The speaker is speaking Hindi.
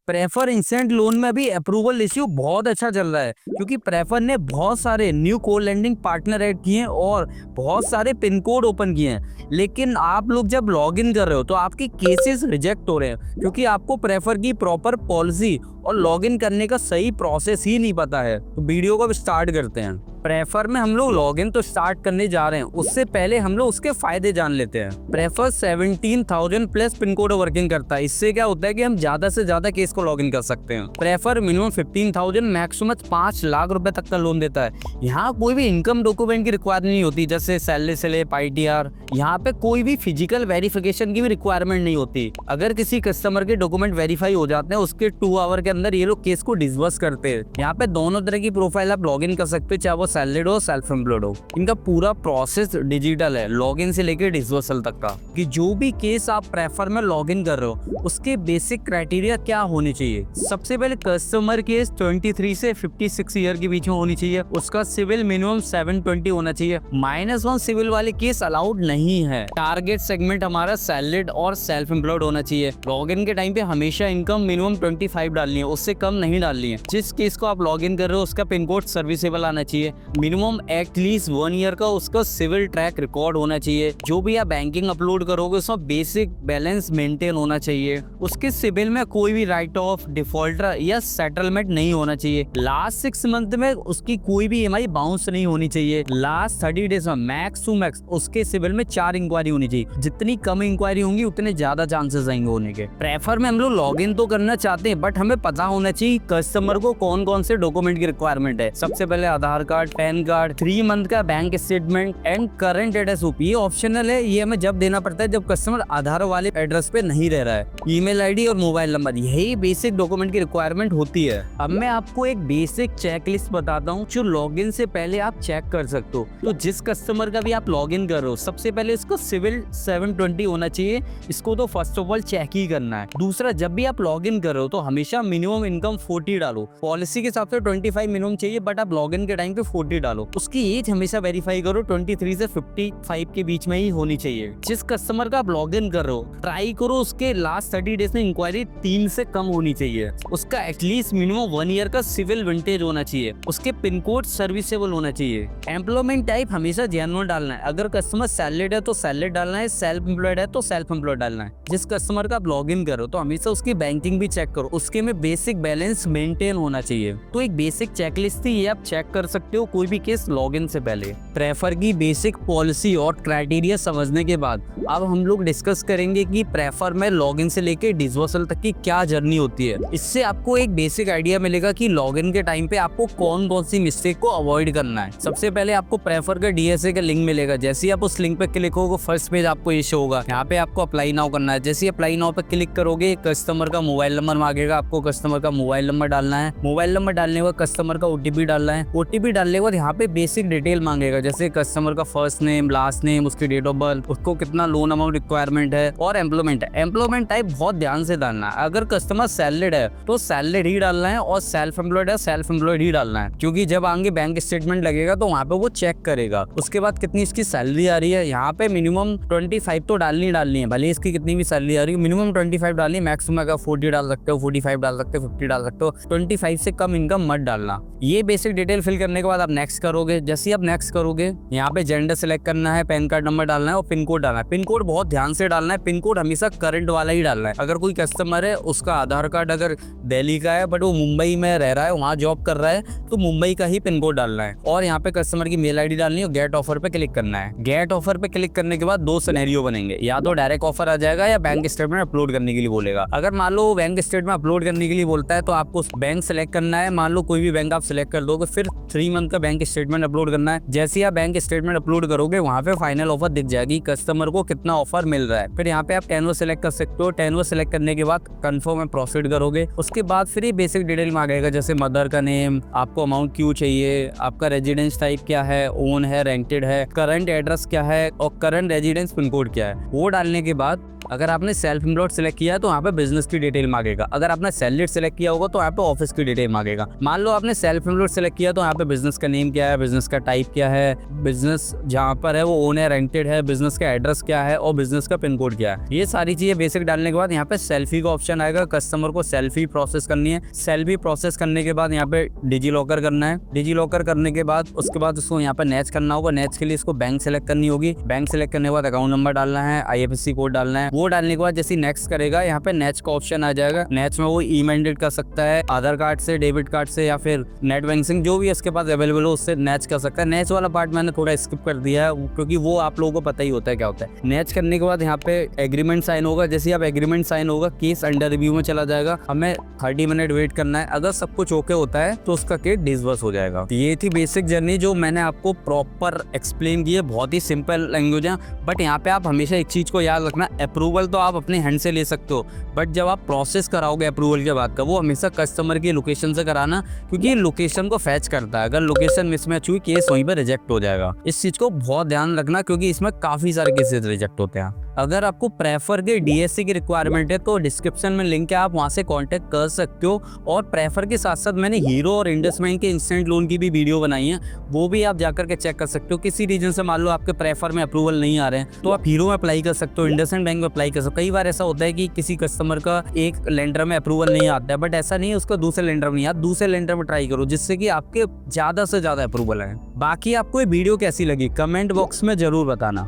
प्रेफर इंस्टेंट लोन में अभी अप्रूवल इश्यू बहुत अच्छा चल रहा है, क्योंकि प्रेफर ने बहुत सारे न्यू को लेंडिंग पार्टनर ऐड किए हैं और बहुत सारे पिन कोड ओपन किए हैं। लेकिन आप लोग जब लॉग इन कर रहे हो तो आपके केसेस रिजेक्ट हो रहे हैं, क्योंकि आपको प्रेफर की प्रॉपर पॉलिसी और लॉग इन करने का सही प्रोसेस ही नहीं पता है। तो वीडियो को अब स्टार्ट करते हैं। प्रेफर में हम लोग लॉगिन तो स्टार्ट करने जा रहे हैं, उससे पहले हम लोग उसके फायदे जान लेते हैं। Prefer 17,000 plus pin code working करता है। इससे क्या होता है कि हम ज्यादा से ज्यादा केस को लॉगिन कर सकते हैं। प्रेफर मिनिमम 15,000 मैक्सिमम 5 लाख रुपए तक का लोन देता है। यहाँ कोई भी इनकम डॉक्यूमेंट की रिक्वायरमेंट नहीं होती, जैसे सैलरी स्लिप, ITR। यहाँ पे कोई भी फिजिकल वेरिफिकेशन की भी रिक्वायरमेंट नहीं होती। अगर किसी कस्टमर के डॉक्यूमेंट वेरीफाई हो जाते हैं, उसके 2 आवर के अंदर ये लोग केस को डिसबर्स करते हैं। यहाँ पे दोनों तरह की प्रोफाइल आप लॉग इन कर सकते हो, चाहे वो सैलरीड हो, सेल्फ एम्प्लॉयड हो। इनका पूरा प्रोसेस डिजिटल है, लॉगिन से लेकर डिसबर्सल तक का। कि जो भी केस आप प्रेफर में लॉगिन कर रहे हो उसके बेसिक क्राइटेरिया क्या होने चाहिए। सबसे पहले कस्टमर केस 23 से 56 ईयर के बीच में होनी चाहिए। उसका सिविल मिनिमम 720 होना चाहिए। -1 सिविल वाले केस अलाउड नहीं है। टारगेट सेगमेंट हमारा सैलरीड और सेल्फ एम्प्लॉयड होना चाहिए। लॉगिन के टाइम पे हमेशा इनकम मिनिमम 25 डालनी है, उससे कम नहीं डालनी है। जिस केस को आप लॉगिन कर रहे हो उसका पिन कोड सर्विसेबल आना चाहिए। मिनिमम एटलीस्ट 1 ईयर का उसका सिविल ट्रैक रिकॉर्ड होना चाहिए। जो भी आप बैंकिंग अपलोड करोगे उसमें बेसिक बैलेंस मेंटेन होना चाहिए। उसके सिविल में कोई भी राइट ऑफ, डिफॉल्टर या सेटलमेंट नहीं होना चाहिए। लास्ट 6 मंथ में उसकी कोई भी EMI बाउंस नहीं होनी चाहिए। लास्ट 30 डेज में मैक्स टू मैक्स उसके सिविल में 4 इंक्वायरी होनी चाहिए। जितनी कम इंक्वायरी होंगी उतने ज्यादा चांसेस आएंगे होने के। प्रेफर में हम लोग लॉग इन तो करना चाहते हैं, बट हमें पता होना चाहिए कस्टमर को कौन कौन से डॉक्यूमेंट की रिक्वायरमेंट है। सबसे पहले आधार कार्ड, पैन कार्ड, 3 मंथ का bank statement and current address. ये ऑप्शनल है, ये हमें जब देना पड़ता है जब कस्टमर आधार वाले एड्रेस पे नहीं रह रहा है। ईमेल ID और मोबाइल नंबर, यही बेसिक डॉक्यूमेंट की रिक्वायरमेंट होती है। अब मैं आपको एक बेसिक चेकलिस्ट बताता हूँ जो लॉगिन से पहले आप चेक कर सकते हो। तो जिस कस्टमर का भी आप लॉगिन कर रहे हो, सबसे पहले इसको सिविल 720 होना चाहिए। इसको तो फर्स्ट ऑफ ऑल चेक ही करना है। दूसरा, जब भी आप लॉगिन कर रहे हो तो हमेशा मिनिमम इनकम 40 डालो। पॉलिसी के हिसाब से 25 मिनिमम चाहिए, बट आप लॉगिन के टाइम पे 40 डालो। उसकी एज हमेशा वेरीफाई करो, 23 से 55 के बीच में ही होनी चाहिए। जिस कस्टमर का आप लॉगिन कर रहे हो ट्राई करो उसके लास्ट 30 डेज में इंक्वायरी 3 से कम होनी चाहिए। उसका एटलीस्ट मिनिमम 1 ईयर का सिविल विंटेज होना चाहिए। उसके पिन कोड सर्विसेबल होना चाहिए। एम्प्लॉयमेंट टाइप हमेशा जेन्युइन डालना है। अगर कस्टमर सैलरीड है तो सैलरीड डालना है, सेल्फ एम्प्लॉयड है तो सेल्फ एम्प्लॉयड डालना है। जिस कस्टमर का आप लॉगिन करो तो हमेशा उसकी बैंकिंग भी चेक करो, उसके में बेसिक बैलेंस मेंटेन होना चाहिए। तो एक बेसिक चेकलिस्ट थी, ये आप चेक कर सकते हो कोई भी केस लॉगिन से पहले। प्रेफर की बेसिक पॉलिसी और क्राइटेरिया समझने के बाद अब हम लोग डिस्कस करेंगे कि प्रेफर में लॉगिन से लेकर डिसबर्सल तक की क्या जर्नी होती है। इससे आपको एक बेसिक आइडिया मिलेगा कि लॉगिन के टाइम पे आपको कौन कौन सी मिस्टेक को अवॉइड करना है। सबसे पहले आपको प्रेफर का DSA का लिंक मिलेगा। जैसे ही आप उस लिंक पे क्लिक होगे फर्स्ट पेज आपको ये शो होगा। यहाँ पे आपको अप्लाई नाउ करना है। जैसे अप्लाई नाउ पे क्लिक करोगे कस्टमर का मोबाइल नंबर मांगेगा, आपको कस्टमर का मोबाइल नंबर डालना है। मोबाइल नंबर डालने के बाद कस्टमर का OTP डालना है। OTP डालने के बाद यहाँ पे बेसिक डिटेल मांगेगा, जैसे कस्टमर का फर्स्ट नेम, लास्ट नेम, उसकी डेट ऑफ बर्थ, उसको कितना लोन अमाउंट रिक्वायरमेंट है, और एम्प्लॉयमेंट है। एम्प्लॉयमेंट टाइप बहुत ध्यान से डालना है। अगर कस्टमर सैलरीड है तो सैलरीड ही डालना है, और सेल्फ एम्प्लॉयड है सेल्फ एम्प्लॉयड ही डालना है, क्योंकि जब आगे बैंक स्टेटमेंट लगेगा तो वहाँ पे वो चेक करेगा। उसके बाद कितनी इसकी सैलरी आ रही है, यहाँ पे मिनिमम 25 तो डालनी है। भले इसकी कितनी भी सैलरी आ रही है मिनिमम 25 डालनी है। मैक्सिमम अगर 40 डाल सकते हो, 45 डाल सकते हो, 50 डाल सकते हो। 25 से कम इनकम मत डालना। ये बेसिक डिटेल फिल करने के बाद आप नेक्स्ट करोगे। जैसे आप नेक्स्ट करोगे यहाँ पे जेंडर सेलेक्ट करना है, पैन कार्ड नंबर डालना है और पिन कोड डालना है। पिन कोड बहुत ध्यान से डालना है। पिन कोड हमेशा करंट वाला ही डालना है। अगर कोई कस्टमर है उसका आधार कार्ड अगर दिल्ली का है बट वो मुंबई में रह रहा है, वहाँ जॉब कर रहा है, तो मुंबई का ही पिन कोड डालना है। और यहाँ पे कस्टमर की मेल ID डालनी है और गेट ऑफर पे क्लिक करना है। गेट ऑफर पे क्लिक करने के बाद 2 सिनेरियो बनेंगे, या तो डायरेक्ट ऑफर आ जाएगा या बैंक स्टेटमेंट अपलोड करने के लिए बोलेगा। अगर मान लो बैंक स्टेटमेंट अपलोड करने के लिए बोलता है तो आपको बैंक सेलेक्ट करना है। मान लो कोई भी बैंक आप सिलेक्ट कर दोगे, फिर 3 मंथ का बैंक स्टेटमेंट अपलोड करना है। जैसे आप बैंक स्टेटमेंट अपलोड करोगे वहाँ पे फाइनल ऑफर दिख जाएगी, कस्टमर को कितना ऑफर मिल रहा है। फिर यहाँ पे आप टेनवर सेलेक्ट कर सकते हो। टेनवर सेलेक्ट करने के बाद कंफर्म में प्रोसीड करोगे। उसके बाद फिर ये बेसिक डिटेल मांगेगा, जैसे मदर का नेम, आपको अमाउंट क्यों चाहिए, आपका रेजिडेंस टाइप क्या है, ओन है, रेंटेड है, करंट एड्रेस क्या है और करंट रेजिडेंस पिन कोड क्या है। वो डालने के बाद अगर आपने सेल्फ एम्प्लॉयड सिलेक्ट किया है तो वहाँ पे बिजनेस की डिटेल मांगेगा। अगर आपने सैलरीड सिलेक्ट किया होगा तो यहाँ पे ऑफिस की डिटेल मांगेगा। मान लो आपने सेल्फ एम्प्लॉयड सिलेक्ट किया तो यहाँ पे बिजनेस का नेम क्या है, बिजनेस का टाइप क्या है, बिजनेस जहाँ पर है वो ओन है, रेंटेड है, बिजनेस का एड्रेस क्या है और बिजनेस का पिन कोड क्या है। ये सारी चीजें बेसिक डालने के बाद यहाँ पे सेल्फी का ऑप्शन आएगा। कस्टमर को सेल्फी प्रोसेस करनी है। सेल्फी प्रोसेस करने के बाद यहाँ पे डिजी लॉकर करना है। डिजी लॉकर करने के बाद उसके बाद उसको यहाँ पे नेच करना होगा। नेच के लिए इसको बैंक सेलेक्ट करनी होगी। बैंक सेलेक्ट करने के बाद अकाउंट नंबर डालना है, IFSC कोड डालना है। वो डालने के बाद जैसे नेक्स्ट करेगा यहाँ पे नेच का ऑप्शन आ जाएगा। नेच में वो ई-मैंडेट कर सकता है, आधार कार्ड से, डेबिट कार्ड से या फिर नेट बैंकिंग जो भी इसके पास अवेलेबल हो उससे नेच कर सकता है। नेच वाला पार्ट मैंने थोड़ा स्किप कर दिया है क्योंकि वो आप लोगों को पता ही होता है क्या होता है। नेच करने के बाद यहाँ पे एग्रीमेंट साइन होगा। जैसे आप एग्रीमेंट साइन होगा केस अंडर रिव्यू में चला जाएगा। हमें 30 मिनट वेट करना है। अगर सब कुछ ओके होता है तो उसका केस डिसबर्स हो जाएगा। ये थी बेसिक जर्नी जो मैंने आपको प्रॉपर एक्सप्लेन की है। बहुत ही सिंपल लैंग्वेज है, बट यहाँ पे आप हमेशा एक चीज को याद रखना, अप्रूवल तो आप अपने हैंड से ले सकते हो, बट जब आप प्रोसेस कराओगे अप्रूवल के बाद का, वो हमेशा कस्टमर की लोकेशन से कराना, क्योंकि लोकेशन को फैच करता है। अगर लोकेशन मिसमैच हुई केस वहीं पर रिजेक्ट हो जाएगा। इस चीज को बहुत ध्यान रखना क्योंकि इसमें काफी सारे केसेस रिजेक्ट होते हैं। अगर आपको प्रेफर के DSC की रिक्वायरमेंट है तो डिस्क्रिप्शन में लिंक है, आप वहां से कांटेक्ट कर सकते हो। और प्रेफर के साथ साथ मैंने हीरो और इंडसइंड के इंस्टेंट लोन की भी वीडियो बनाई है, वो भी आप जाकर के चेक कर सकते हो। किसी रीजन से मान लो आपके प्रेफर में अप्रूवल नहीं आ रहे हैं तो आप हीरो में अप्लाई कर सकते हो, इंडसइंड बैंक में अप्लाई कर सकते हो। कई बार ऐसा होता है कि किसी कस्टमर का एक लेंडर में अप्रूवल नहीं आता है, बट ऐसा नहीं है उसका दूसरे लेंडर में नहीं आता। दूसरे लेंडर में ट्राई करो जिससे कि आपके ज्यादा से ज्यादा अप्रूवल है। बाकी आपको ये वीडियो कैसी लगी कमेंट बॉक्स में जरूर बताना।